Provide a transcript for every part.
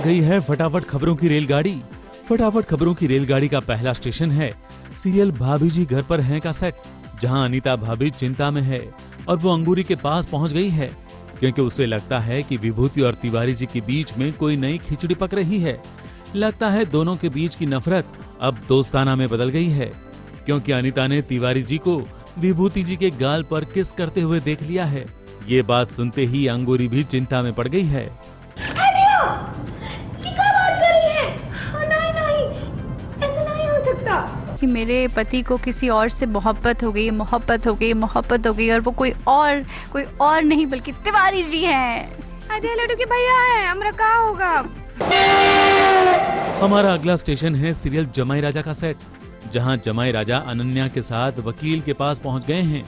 गई है फटाफट खबरों की रेलगाड़ी। फटाफट खबरों की रेलगाड़ी का पहला स्टेशन है सीरियल भाभी जी घर पर हैं का सेट, जहां अनीता भाभी चिंता में है और वो अंगूरी के पास पहुंच गई है क्योंकि उसे लगता है कि विभूति और तिवारी जी के बीच में कोई नई खिचड़ी पक रही है। लगता है दोनों के बीच की नफरत अब दोस्ताना में बदल गई है क्योंकि अनीता ने तिवारी जी को विभूति जी के गाल पर किस करते हुए देख लिया है। ये बात सुनते ही अंगूरी भी चिंता में पड़ गई है। कि मेरे पति को किसी और से मोहब्बत हो गई और वो कोई और नहीं बल्कि तिवारी जी हैं। लड्डू के भैया है, हमरा क्या होगा। हमारा अगला स्टेशन है सीरियल जमाई राजा का सेट, जहां जमाई राजा अनन्या के साथ वकील के पास पहुंच गए हैं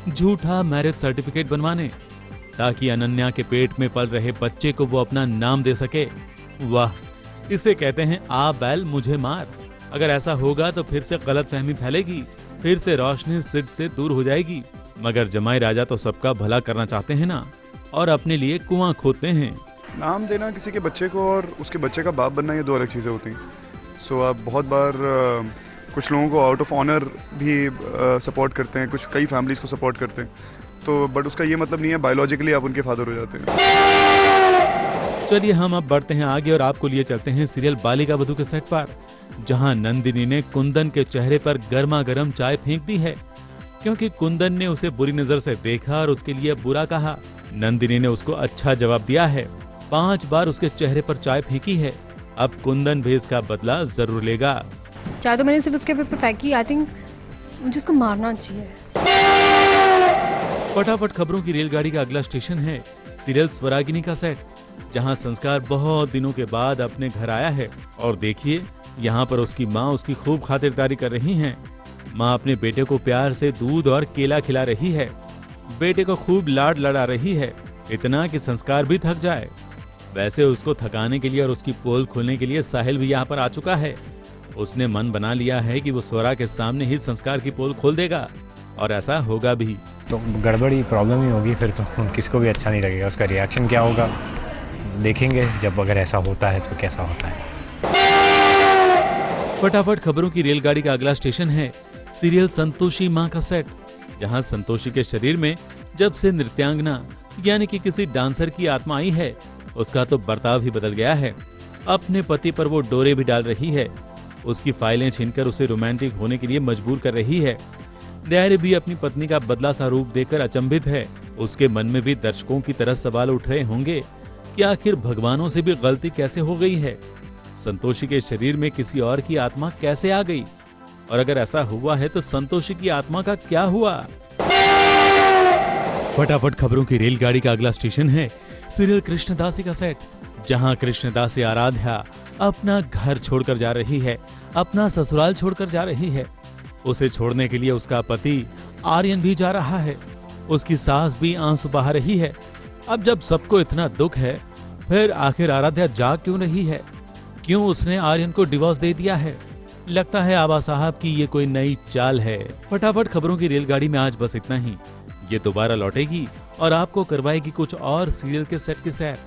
झूठा मैरिज सर्टिफिकेट बनवाने, ताकि अनन्या के पेट में पल रहे बच्चे को वो अपना नाम दे सके। वाह, इसे कहते हैं आ बैल मुझे मार। अगर ऐसा होगा तो फिर से गलतफहमी फैलेगी, फिर से रोशनी सिड से दूर हो जाएगी। मगर जमाई राजा तो सबका भला करना चाहते हैं ना, और अपने लिए कुआं खोदते हैं। नाम देना किसी के बच्चे को और उसके बच्चे का बाप बनना, ये दो अलग चीज़ें होती हैं। सो आप बहुत बार कुछ लोगों को आउट ऑफ ऑनर भी सपोर्ट करते हैं, कई फैमिलीज को सपोर्ट करते हैं, तो बट उसका ये मतलब नहीं है बायोलॉजिकली आप उनके फादर हो जाते हैं। चलिए हम अब बढ़ते हैं आगे और आपको लिए चलते हैं सीरियल बालिका वधू के सेट पर, जहां नंदिनी ने कुंदन के चेहरे पर गर्मा गर्म चाय फेंक दी है क्योंकि कुंदन ने उसे बुरी नजर से देखा और उसके लिए बुरा कहा। नंदिनी ने उसको अच्छा जवाब दिया है, 5 बार उसके चेहरे पर चाय फेंकी है। अब कुंदन भी इसका बदला जरूर लेगा। चाय तो मैंने सिर्फ उसके पेपर फेंकी, आई थिंक मुझे उसको मारना चाहिए। फटाफट खबरों की रेलगाड़ी का अगला स्टेशन है सीरियल स्वरागिनी का सेट, जहां संस्कार बहुत दिनों के बाद अपने घर आया है और देखिए यहाँ पर उसकी माँ उसकी खूब खातिरदारी कर रही हैं। माँ अपने बेटे को प्यार से दूध और केला खिला रही है, बेटे को खूब लाड लड़ा रही है, इतना कि संस्कार भी थक जाए। वैसे उसको थकाने के लिए और उसकी पोल खोलने के लिए साहिल भी यहाँ पर आ चुका है। उसने मन बना लिया है कि वो स्वरा के सामने ही संस्कार की पोल खोल देगा और ऐसा होगा भी। तो गड़बड़ी प्रॉब्लम ही होगी, फिर तो किसको भी अच्छा नहीं लगेगा। उसका रिएक्शन क्या होगा देखेंगे, जब अगर ऐसा होता है तो कैसा होता है। फटाफट खबरों की रेलगाड़ी का अगला स्टेशन है सीरियल संतोषी माँ का सेट, जहां संतोषी के शरीर में जब से नृत्यांगना यानी कि किसी डांसर की आत्मा आई है, उसका तो बर्ताव ही बदल गया है। अपने पति पर वो डोरे भी डाल रही है, उसकी फाइलें छीनकर उसे रोमांटिक होने के लिए मजबूर कर रही है। धैर्य भी अपनी पत्नी का बदला सा रूप देखकर अचंभित है। उसके मन में भी दर्शकों की तरह सवाल उठ रहे होंगे कि आखिर भगवानों से भी गलती कैसे हो गई है, संतोषी के शरीर में किसी और की आत्मा कैसे आ गई, और अगर ऐसा हुआ है तो संतोषी की आत्मा का क्या हुआ। फटाफट खबरों की रेलगाड़ी का अगला स्टेशन है सीरियल कृष्णदासी का सेट, जहां कृष्णदासी आराध्या अपना घर छोड़कर जा रही है, अपना ससुराल छोड़कर जा रही है। उसे छोड़ने के लिए उसका पति आर्यन भी जा रहा है, उसकी सास भी आंसू बहा रही है। अब जब सबको इतना दुख है, फिर आखिर आराध्या जा क्यों रही है? क्यों उसने आर्यन को डिवोर्स दे दिया है? लगता है आबा साहब की ये कोई नई चाल है। फटाफट खबरों की रेलगाड़ी में आज बस इतना ही। ये दोबारा लौटेगी और आपको करवाएगी कुछ और सीरियल के सेट की सैर।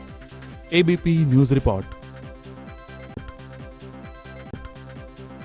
ABP news report.